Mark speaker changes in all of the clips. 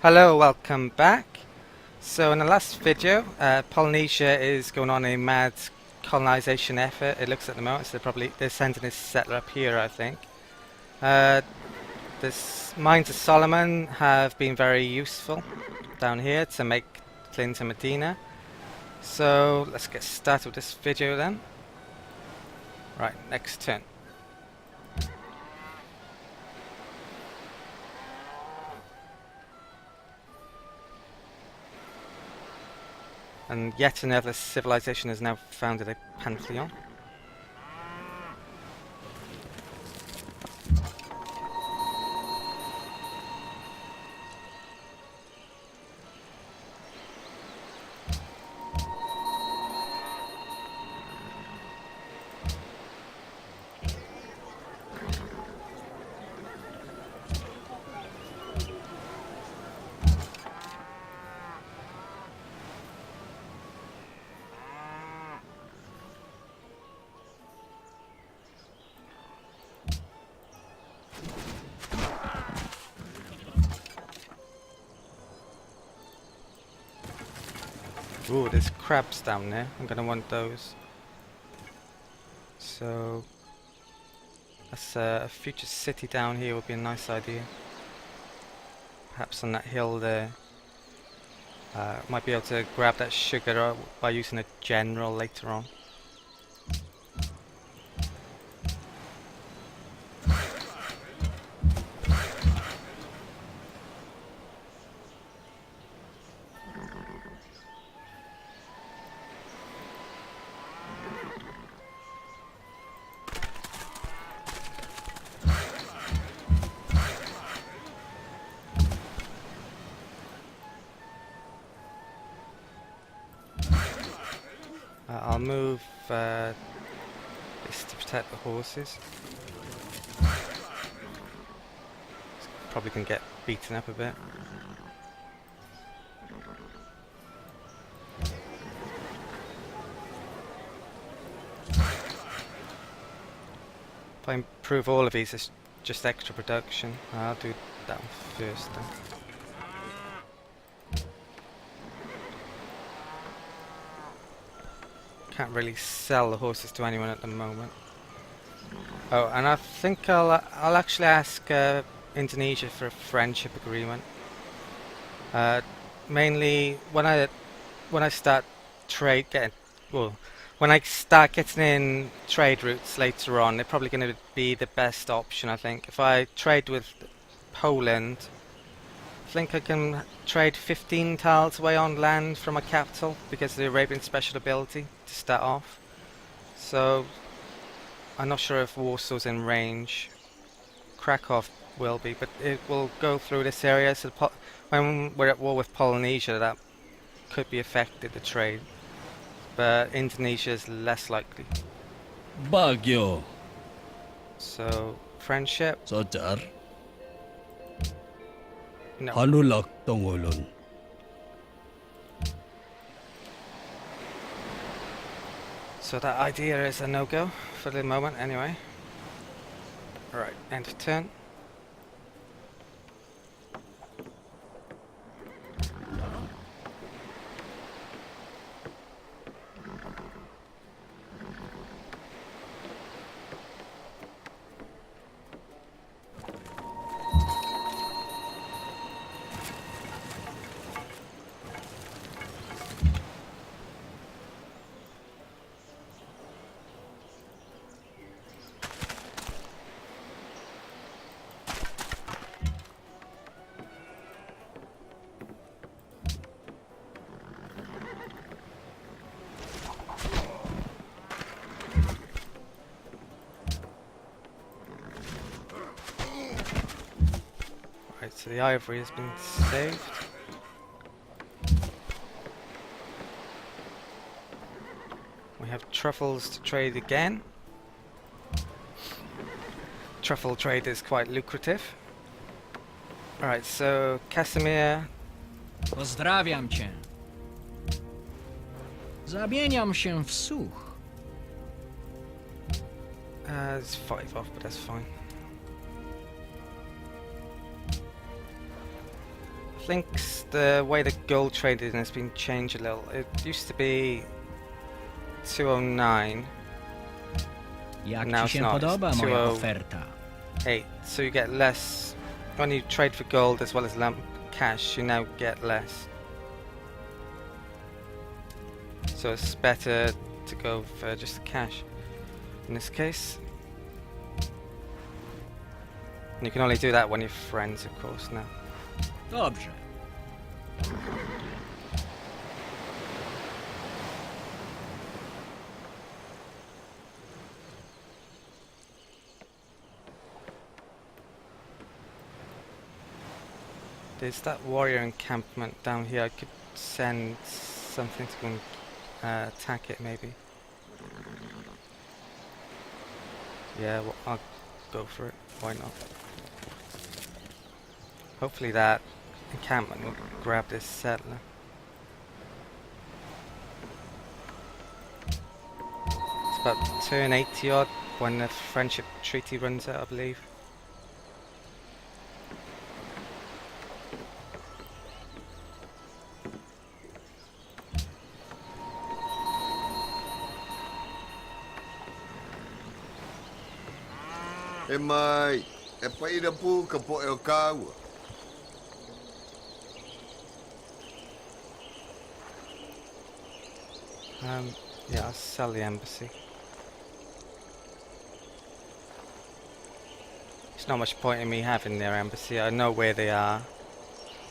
Speaker 1: Hello, welcome back. So in the last video, Polynesia is going on a mad colonization effort. It looks at the moment, so they're sending a settler up here, I think. Uh, the mines of Solomon have been very useful down here to make Clint and Medina. So let's get started with this video then. Right, next turn. And yet another civilization has now founded a pantheon. Ooh, there's crabs down there. I'm gonna want those. So that's a future city down here would be a nice idea. Perhaps on that hill there. Might be able to grab that sugar by using a general later on. I'll move this to protect the horses. Probably can get beaten up a bit. If I improve all of these, it's just extra production. I'll do that one first then. Can't really sell the horses to anyone at the moment. Oh, and I think I'll actually ask Indonesia for a friendship agreement. Mainly when I start when I start getting in trade routes later on, they're probably going to be the best option. I think if I trade with Poland, I think I can trade 15 tiles away on land from my capital because of the Arabian special ability to start off. So I'm not sure if Warsaw's in range. Krakow will be, but it will go through this area. So when we're at war with Polynesia, that could be affected the trade. But Indonesia is less likely.
Speaker 2: Bagyo.
Speaker 1: So friendship?
Speaker 2: Sojar.
Speaker 1: No.
Speaker 2: Hanulak tongolon.
Speaker 1: So that idea is a no-go for the moment anyway. Alright, end of turn. So the ivory has been saved. We have truffles to trade again. Truffle trade is quite lucrative. Alright, so Casimir.
Speaker 3: Pozdrawiam cię. Zamieniam się w słuch.
Speaker 1: It's 5 off, but that's fine. think the way the gold trading has been changed a little. It used to be 209,
Speaker 3: Jak
Speaker 1: Now
Speaker 3: ci
Speaker 1: it's
Speaker 3: się
Speaker 1: not,
Speaker 3: podoba
Speaker 1: it's
Speaker 3: moja
Speaker 1: 20
Speaker 3: oferta?
Speaker 1: 8. So you get less when you trade for gold as well as lump cash. You now get less. So it's better to go for just the cash in this case. And you can only do that when you're friends, of course, now.
Speaker 3: Dobrze.
Speaker 1: There's that warrior encampment down here. I could send something to go and attack it, maybe. Yeah, well, I'll go for it. Why not? Hopefully that encampment will grab this settler. It's about turn 80 odd when the friendship treaty runs out, I believe.
Speaker 4: E mai, e paira pu ka po e o kaua.
Speaker 1: Yeah, I'll sell the embassy. There's not much point in me having their embassy. I know where they are.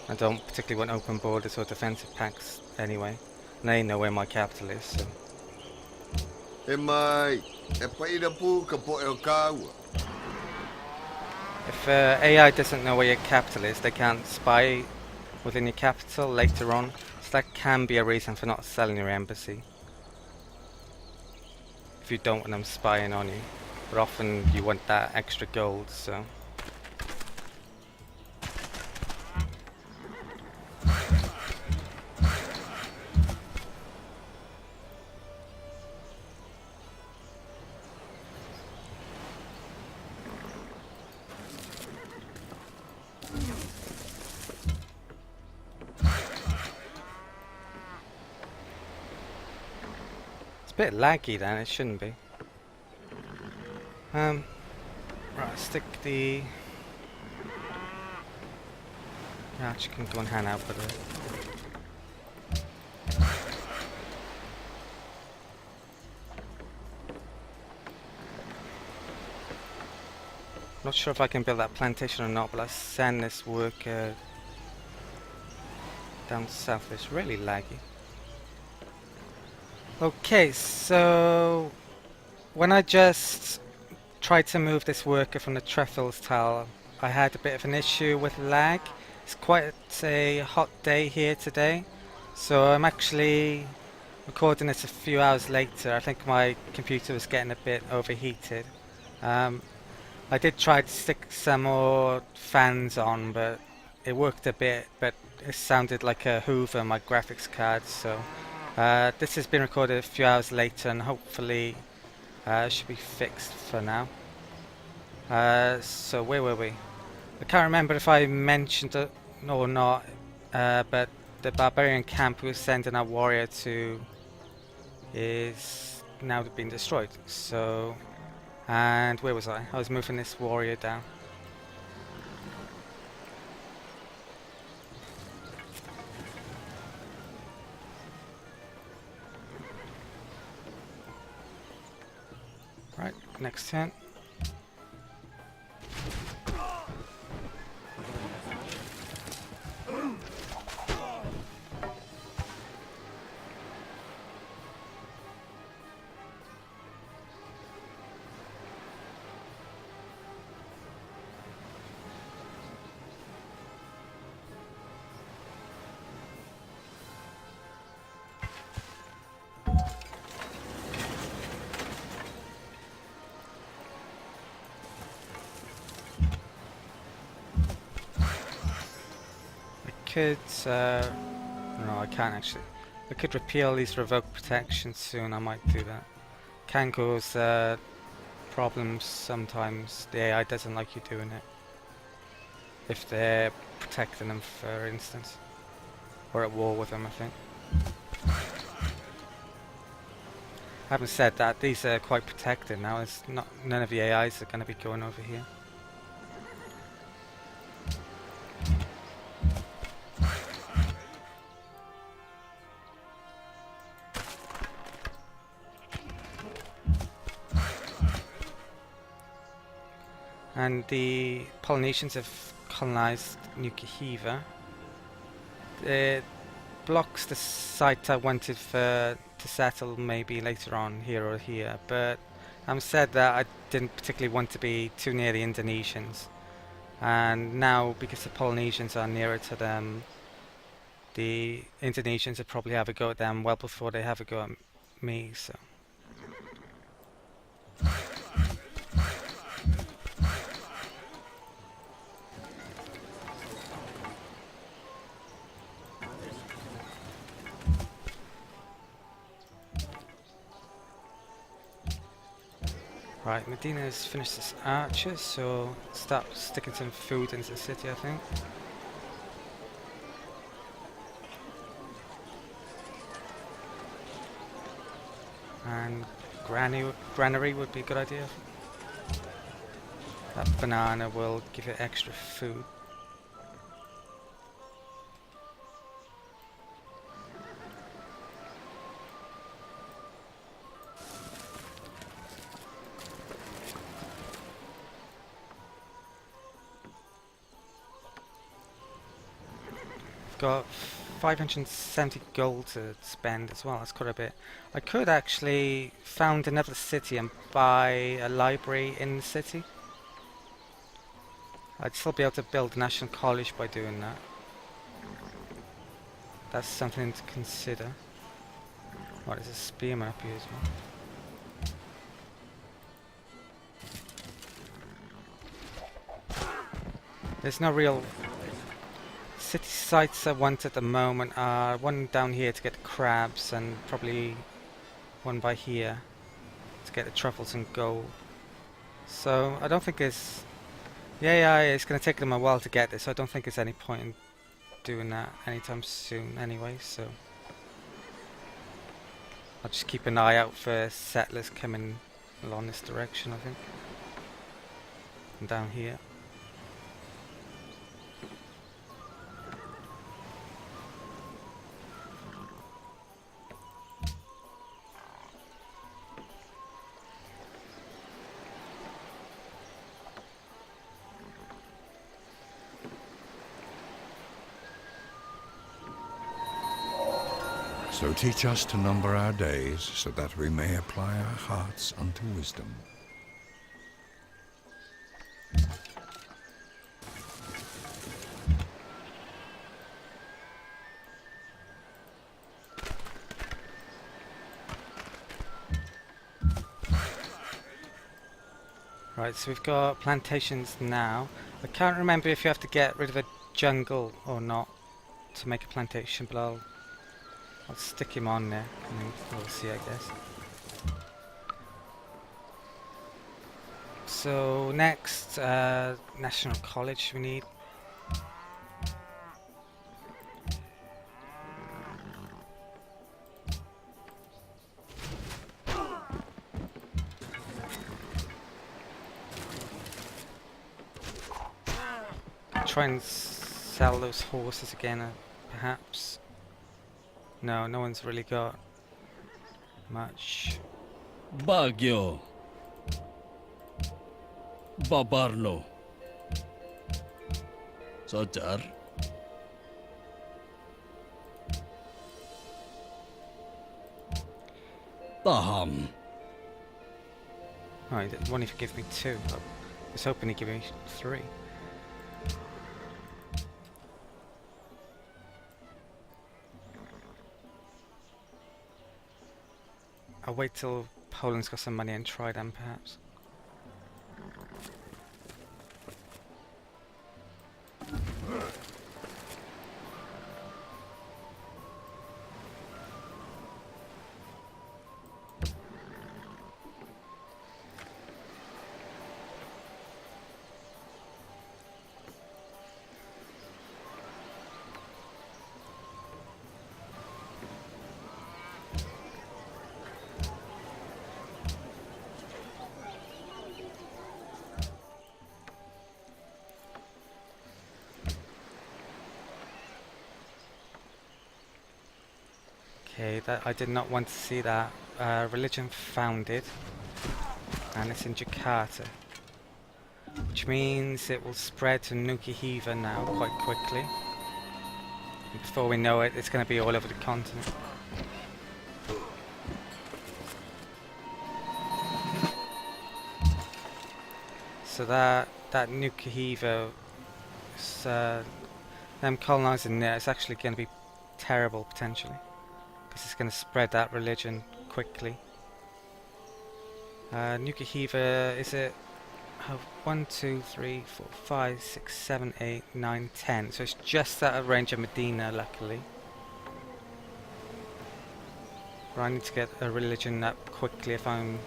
Speaker 1: I don't particularly want open borders or defensive pacts anyway. And they know where my capital is, so.
Speaker 4: E mai, e paira pu ka po e o kaua.
Speaker 1: If AI doesn't know where your capital is, they can't spy within your capital later on. So that can be a reason for not selling your embassy. If you don't want them spying on you. But often you want that extra gold, so. A bit laggy then, it shouldn't be. Right, stick the... Yeah, actually can go and hand out for the... Not sure if I can build that plantation or not, but let's send this worker down south. It's really laggy. Okay, so when I just tried to move this worker from the Trefils tile, I had a bit of an issue with lag. It's quite a hot day here today, so I'm actually recording this a few hours later. I think my computer was getting a bit overheated. I did try to stick some more fans on, but it worked a bit, but it sounded like a Hoover, my graphics card, so this has been recorded a few hours later and hopefully should be fixed for now. So where were we? I can't remember if I mentioned it or not, but the barbarian camp we were sending our warrior to is now been destroyed. So, and where was I? I was moving this warrior down. Right, next turn. Could, no I can't actually. I could repeal these revoked protections soon, I might do that. Can cause problems sometimes, the AI doesn't like you doing it. if they're protecting them, for instance, or at war with them, I think. Having said that, these are quite protected now. It's not, none of the AIs are going to be going over here. And the Polynesians have colonized New Cahiva. It blocks the site I wanted to settle maybe later on here or here, but having said that, I didn't particularly want to be too near the Indonesians. And now, because the Polynesians are nearer to them, the Indonesians will probably have a go at them well before they have a go at me, so. Right, Medina's finished his archers, so start sticking some food into the city, I think. And granary would be a good idea. That banana will give it extra food. Got 570 gold to spend as well. That's quite a bit. I could actually found another city and buy a library in the city. I'd still be able to build a national college by doing that. That's something to consider. What is a spearman up here as well? There's no real city sites I want at the moment. Are one down here to get the crabs, and probably one by here to get the truffles and gold. So I don't think it's... Yeah, it's going to take them a while to get this, so I don't think there's any point in doing that anytime soon anyway, so I'll just keep an eye out for settlers coming along this direction, I think. And down here.
Speaker 5: So teach us to number our days, so that we may apply our hearts unto wisdom.
Speaker 1: Right, so we've got plantations now. I can't remember if you have to get rid of a jungle or not to make a plantation, but I'll stick him on there, and then we'll see, I guess. So next, National College we need. Try and sell those horses again, perhaps. No, no one's really got much.
Speaker 2: Baguio. Babarno. Sojar. Taham.
Speaker 1: Oh, he won't even give me 2. I was hoping he'd give me 3. I'll wait till Poland's got some money and try them, perhaps. Okay, that I did not want to see that. Religion founded, and it's in Jakarta, which means it will spread to Nukuhiva now quite quickly. And before we know it, it's going to be all over the continent. So that Nukuhiva, them colonising there, is actually going to be terrible potentially, because it's going to spread that religion quickly. Nukuhiva is it? 1, 2, 3, 4, 5, 6, 7, 8, 9, 10. So it's just out of range of Medina, luckily. But I need to get a religion up quickly if I'm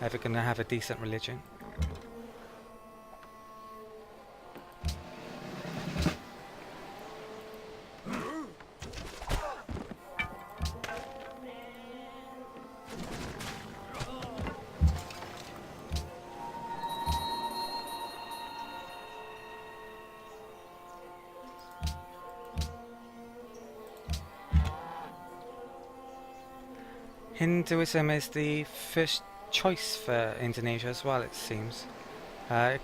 Speaker 1: ever going to have a decent religion. Hinduism is the first choice for Indonesia as well, it seems. I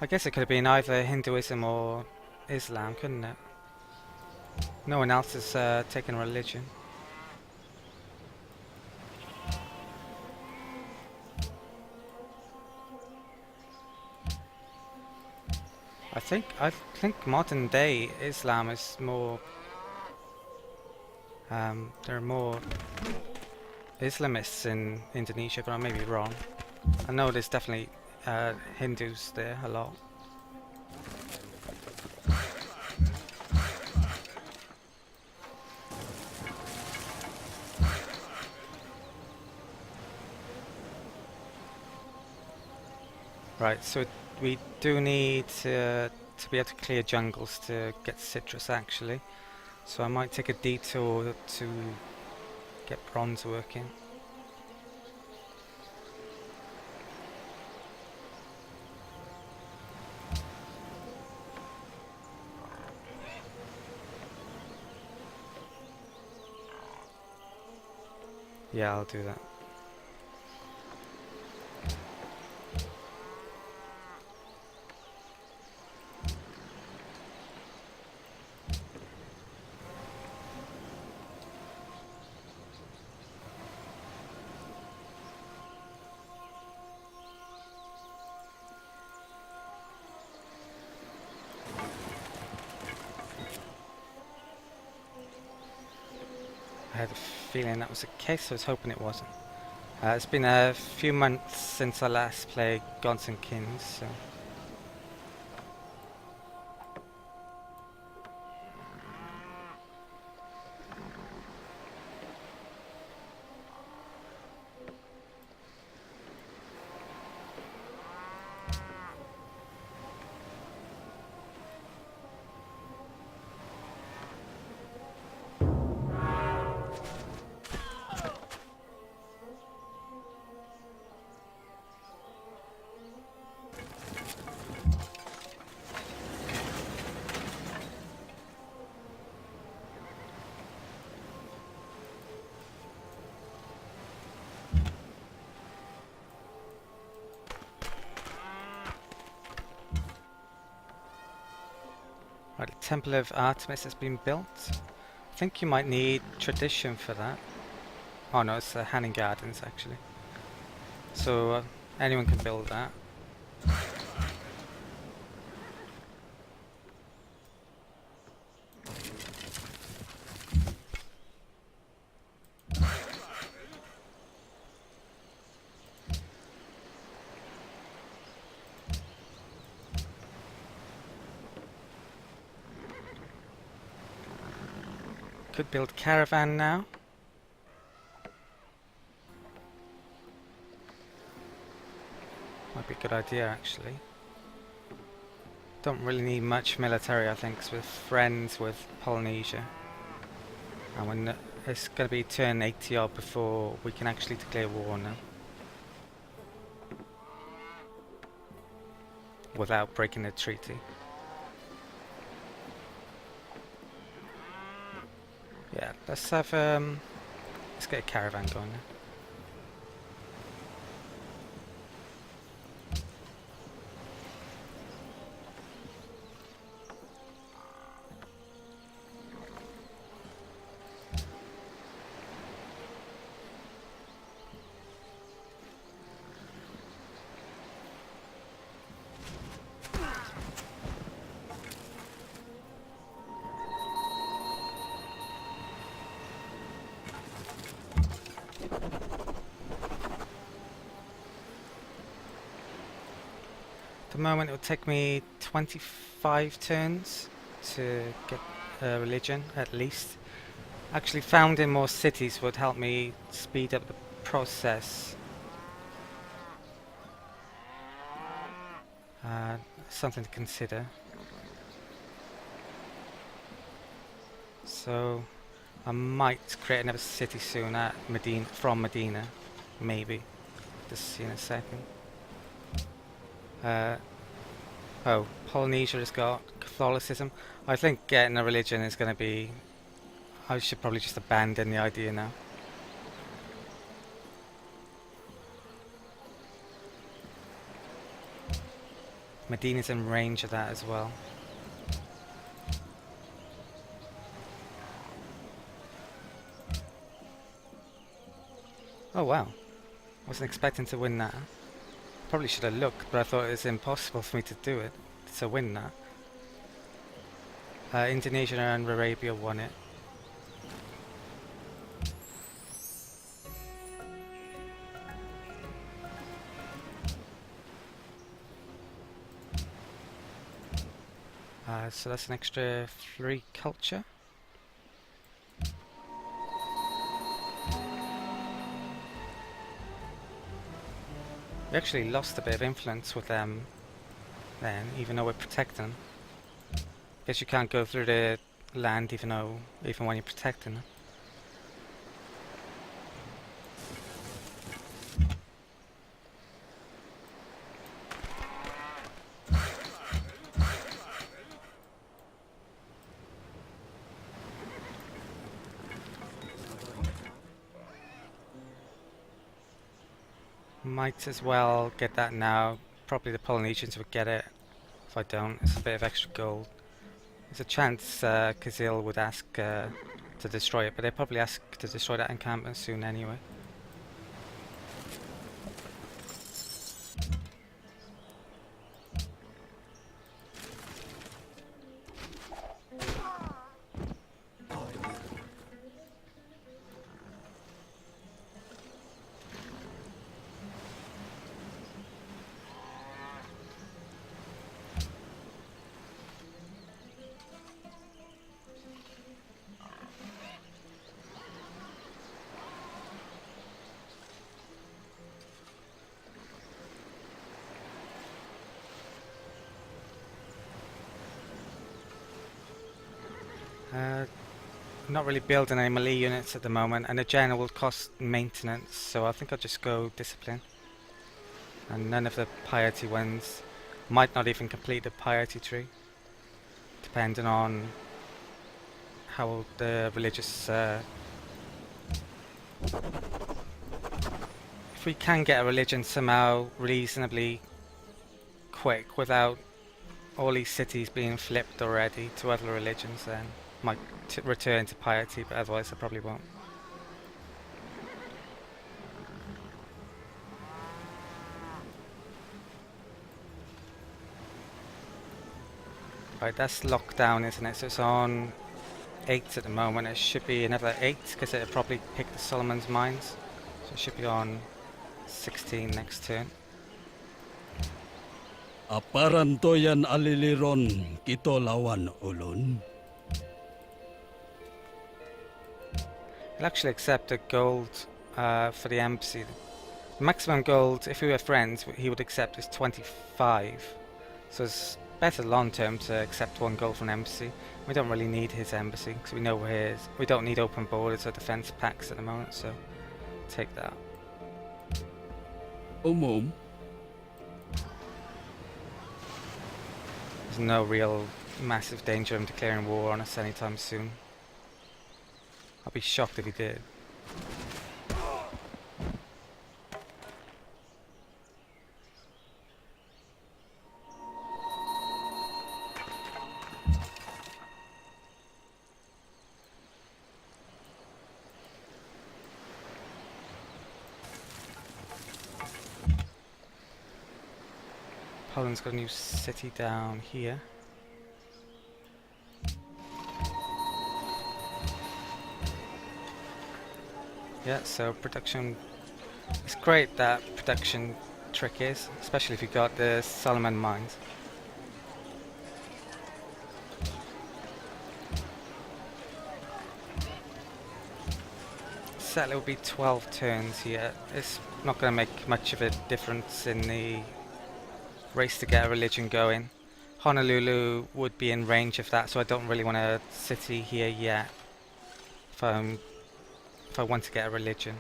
Speaker 1: guess it could have been either Hinduism or Islam, couldn't it? No one else has taken religion. I think modern day Islam is more. There are more Islamists in Indonesia, but I may be wrong. I know there's definitely Hindus there a lot. Right, so we do need to be able to clear jungles to get citrus actually. So I might take a detour to get bronze working. Yeah, I'll do that. I had a feeling that was the case, so I was hoping it wasn't. It's been a few months since I last played Gods and Kings, so... Right, the Temple of Artemis has been built. I think you might need tradition for that. Oh no, it's Hanning Gardens actually. So anyone can build that. Could build caravan now. Might be a good idea actually. Don't really need much military, I think, 'cause we're friends with Polynesia. And when it's going to be turn 80 odd before we can actually declare war now. Without breaking the treaty. Yeah, let's have let's get a caravan going now. At the moment, it would take me 25 turns to get a religion, at least. Actually, founding more cities would help me speed up the process. Something to consider. So, I might create another city soon at Medina, from Medina, maybe. Just see in a second. Oh, Polynesia has got Catholicism. I think getting a religion is going to be... I should probably just abandon the idea now. Medina's in range of that as well. Oh wow, wasn't expecting to win that. Probably should have looked, but I thought it was impossible for me to do it, to win that. Indonesia and Arabia won it. So that's an extra 3 culture. We actually lost a bit of influence with them then, even though we're protecting them. Guess you can't go through the land even when you're protecting them. Might as well get that now. Probably the Polynesians would get it. If I don't, it's a bit of extra gold. There's a chance Kazil would ask to destroy it, but they'll probably ask to destroy that encampment soon anyway. Not really building any melee units at the moment, and the general will cost maintenance, so I think I'll just go discipline. And none of the piety ones. Might not even complete the piety tree, depending on how the religious... if we can get a religion somehow reasonably quick without all these cities being flipped already to other religions, then might return to piety, but otherwise I probably won't. Right, that's locked down, isn't it? So it's on 8 at the moment. It should be another 8 because it'll probably pick the Solomon's Mines. So it should be on 16 next turn.
Speaker 2: Aparantoyan aliliron kito lawan ulun.
Speaker 1: He'll actually accept a gold for the embassy. The maximum gold, if we were friends, he would accept is 25. So it's better long term to accept 1 gold from an embassy. We don't really need his embassy because we know where his. We don't need open borders or defense packs at the moment, so take that.
Speaker 2: Umum.
Speaker 1: There's no real massive danger of him declaring war on us anytime soon. I'll be shocked if he did. Poland's got a new city down here. Yeah, so production, it's great that production trick is, especially if you've got the Solomon mines. Settler will be 12 turns here. It's not going to make much of a difference in the race to get a religion going. Honolulu would be in range of that, so I don't really want a city here yet if I want to get a religion.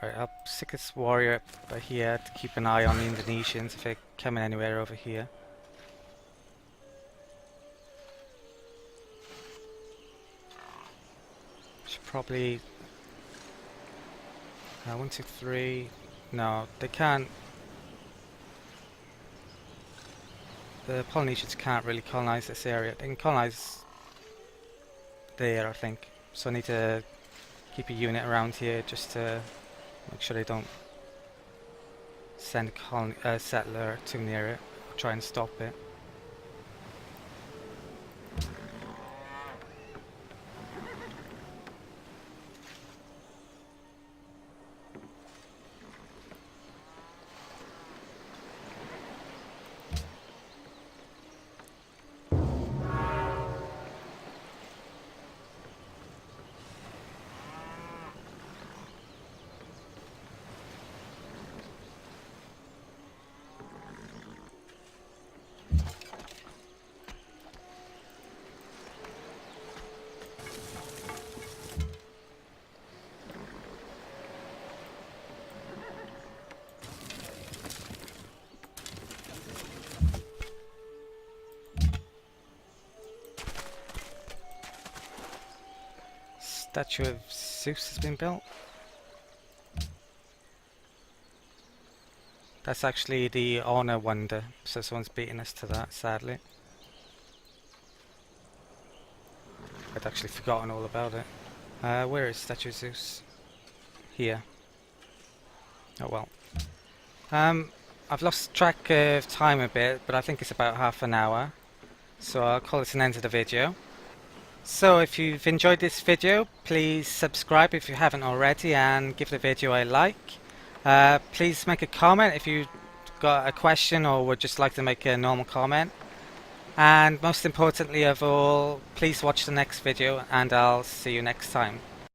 Speaker 1: Right, I'll stick this warrior up here to keep an eye on the Indonesians if they're coming anywhere over here. Should probably... 1, 2, 3... No, they can't... The Polynesians can't really colonize this area. They can colonize there, I think. So I need to keep a unit around here just to make sure they don't send a settler too near it. Or try and stop it. Statue of Zeus has been built. That's actually the honor wonder, so someone's beating us to that, sadly. I'd actually forgotten all about it. Where is Statue of Zeus? Here. Oh well. I've lost track of time a bit, but I think it's about half an hour. So I'll call it an end to the video. So if you've enjoyed this video, please subscribe if you haven't already and give the video a like. Please make a comment if you've got a question or would just like to make a normal comment. And most importantly of all, please watch the next video and I'll see you next time.